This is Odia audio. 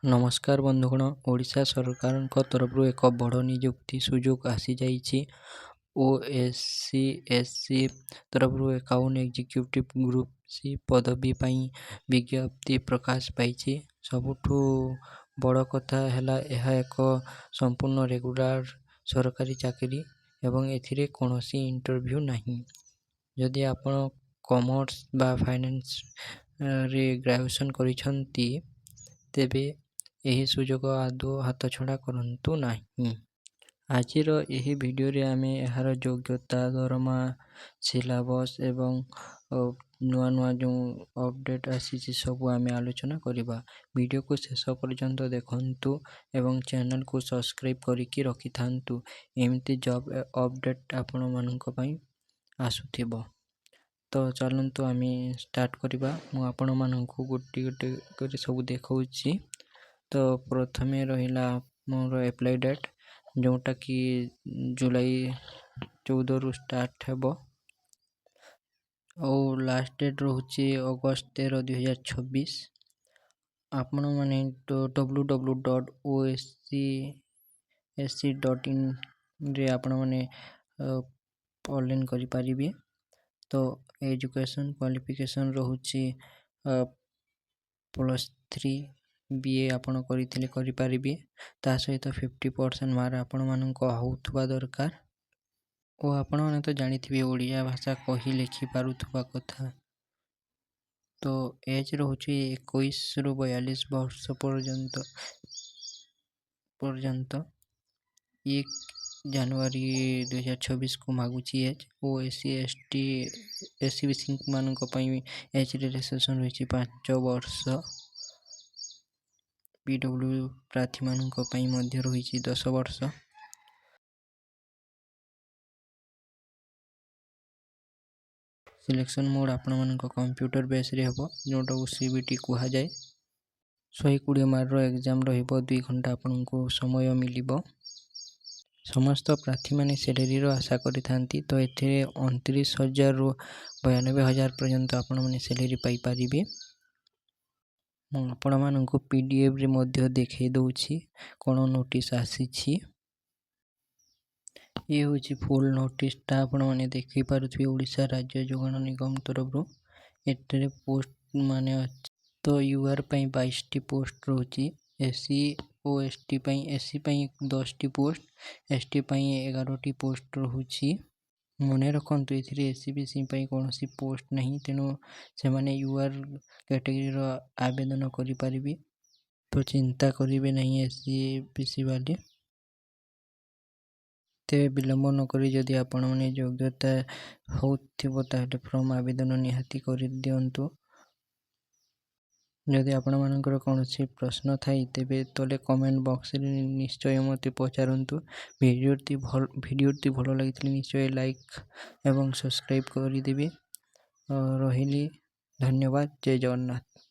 ନମସ୍କାର ବନ୍ଧୁଗଣ, ଓଡ଼ିଶା ସରକାରଙ୍କ ତରଫରୁ ଏକ ବଡ଼ ନିଯୁକ୍ତି ସୁଯୋଗ ଆସିଯାଇଛି। OSCSC ତରଫରୁ 51 ଏକ୍ଜିକ୍ୟୁଟିଭ୍ ଗ୍ରୁପ୍ ସି ପଦବୀ ପାଇଁ ବିଜ୍ଞପ୍ତି ପ୍ରକାଶ ପାଇଛି। ସବୁଠୁ ବଡ଼ କଥା ହେଲା ଏହା ଏକ ସମ୍ପୂର୍ଣ୍ଣ ରେଗୁଲାର ସରକାରୀ ଚାକିରି ଏବଂ ଏଥିରେ କୌଣସି ଇଣ୍ଟରଭ୍ୟୁ ନାହିଁ। ଯଦି ଆପଣ କମର୍ସ ବା ଫାଇନାନ୍ସରେ ଗ୍ରାଜୁଏସନ୍ କରିଛନ୍ତି ତେବେ ଏହି ସୁଯୋଗ ଆଦୌ ହାତଛଡ଼ା କରନ୍ତୁ ନାହିଁ। ଆଜିର ଏହି ଭିଡ଼ିଓରେ ଆମେ ଏହାର ଯୋଗ୍ୟତା, ଦରମା, ସିଲାବସ୍ ଏବଂ ନୂଆ ଯେଉଁ ଅପଡ଼େଟ୍ ଆସିଛି ସବୁ ଆମେ ଆଲୋଚନା କରିବା। ଭିଡ଼ିଓକୁ ଶେଷ ପର୍ଯ୍ୟନ୍ତ ଦେଖନ୍ତୁ ଏବଂ ଚ୍ୟାନେଲକୁ ସବସ୍କ୍ରାଇବ୍ କରିକି ରଖିଥାନ୍ତୁ। ଏମିତି ଜବ୍ ଅପଡ଼େଟ୍ ଆପଣମାନଙ୍କ ପାଇଁ ଆସୁଥିବ। ତ ଚାଲନ୍ତୁ ଆମେ ଷ୍ଟାର୍ଟ କରିବା। ମୁଁ ଆପଣମାନଙ୍କୁ ଗୋଟିଏ ଗୋଟିଏ କରି ସବୁ ଦେଖାଉଛି। ତ ପ୍ରଥମେ ରହିଲା ମୋର ଆପ୍ଲାଇ ଡେଟ୍, ଯେଉଁଟାକି ଜୁଲାଇ 14ରୁ ଷ୍ଟାର୍ଟ ହେବ ଆଉ ଲାଷ୍ଟ ଡେଟ୍ ରହୁଛି ଅଗଷ୍ଟ 13, 2026। ଆପଣମାନେ www.oscsc.in ଆପଣମାନେ ଅନଲାଇନ୍ କରିପାରିବେ। ତ ଏଜୁକେସନ୍ କ୍ୱାଲିଫିକେସନ୍ ରହୁଛି +3 BA ଆପଣ କରିଥିଲେ କରିପାରିବେ। ତା ସହିତ 50% ମାର୍କ ଆପଣମାନଙ୍କ ହେଉଥିବା ଦରକାର ଓ ଆପଣମାନେ ତ ଜାଣିଥିବେ ଓଡ଼ିଆ ଭାଷା କହି ଲେଖି ପାରୁଥିବା କଥା। ତ ଏଜ୍ ରହୁଛି 21ରୁ 42 ବର୍ଷ ପର୍ଯ୍ୟନ୍ତ 1 ଜାନୁଆରୀ 2026କୁ ମାଗୁଛି ଏଜ୍। ଓ SC/ST ମାନଙ୍କ ପାଇଁ ଏଜ୍ ରିଲାକ୍ସେସନ୍ ରହିଛି 5 ବର୍ଷ। PW ପ୍ରାର୍ଥୀମାନଙ୍କ ପାଇଁ ମଧ୍ୟ ରହିଛି 10 ବର୍ଷ। ସିଲେକ୍ସନ୍ ମୋଡ଼୍ ଆପଣମାନଙ୍କ କମ୍ପ୍ୟୁଟର ବେସ୍ରେ ହେବ, ଯେଉଁଟାକୁ CBT କୁହାଯାଏ। 120 ମାର୍କର ଏକ୍ଜାମ୍ ରହିବ। 2 ଘଣ୍ଟା ଆପଣଙ୍କୁ ସମୟ ମିଳିବ। ସମସ୍ତ ପ୍ରାର୍ଥୀମାନେ ସ୍ୟାଲେରୀର ଆଶା କରିଥାନ୍ତି। ତ ଏଥିରେ 29,000ରୁ 92,000 ପର୍ଯ୍ୟନ୍ତ ଆପଣମାନେ ସ୍ୟାଲେରୀ ପାଇପାରିବେ। ମୁଁ ଆପଣମାନଙ୍କୁ PDFରେ ମଧ୍ୟ ଦେଖାଇ ଦେଉଛି କ'ଣ ନୋଟିସ୍ ଆସିଛି। ଇଏ ହେଉଛି ଫୁଲ୍ ନୋଟିସ୍ଟା, ଆପଣମାନେ ଦେଖିପାରୁଥିବେ ଓଡ଼ିଶା ରାଜ୍ୟ ଯୋଗାଣ ନିଗମ ତରଫରୁ। ଏଠାରେ ପୋଷ୍ଟ ମାନେ ଅଛି। ତ UR ପାଇଁ 22ଟି ପୋଷ୍ଟ ରହୁଛି। SC ଓ ST ପାଇଁ SC ପାଇଁ 10ଟି ପୋଷ୍ଟ, ST ପାଇଁ 11ଟି ପୋଷ୍ଟ ରହୁଛି। ମନେ ରଖନ୍ତୁ, ଏଥିରେ SC/BC ପାଇଁ କୌଣସି ପୋଷ୍ଟ ନାହିଁ, ତେଣୁ ସେମାନେ UR କ୍ୟାଟେଗୋରୀର ଆବେଦନ କରିପାରିବେ। ତ ଚିନ୍ତା କରିବେ ନାହିଁ SC/BC ବାଲି। ତେବେ ବିଳମ୍ବ ନକରି ଯଦି ଆପଣମାନେ ଯୋଗ୍ୟତା ହେଉଥିବ ତାହେଲେ ଫର୍ମ ଆବେଦନ ନିହାତି କରିଦିଅନ୍ତୁ। ଯଦି ଆପଣମାନଙ୍କର କୌଣସି ପ୍ରଶ୍ନ ଥାଏ ତେବେ ତଳେ କମେଣ୍ଟ ବକ୍ସରେ ନିଶ୍ଚୟ ମୋତେ ପଚାରନ୍ତୁ। ଭିଡ଼ିଓଟି ଭଲ ଲାଗିଥିଲେ ନିଶ୍ଚୟ ଲାଇକ୍ ଏବଂ ସବସ୍କ୍ରାଇବ୍ କରିଦେବେ। ରହିଲି, ଧନ୍ୟବାଦ। ଜୟ ଜଗନ୍ନାଥ।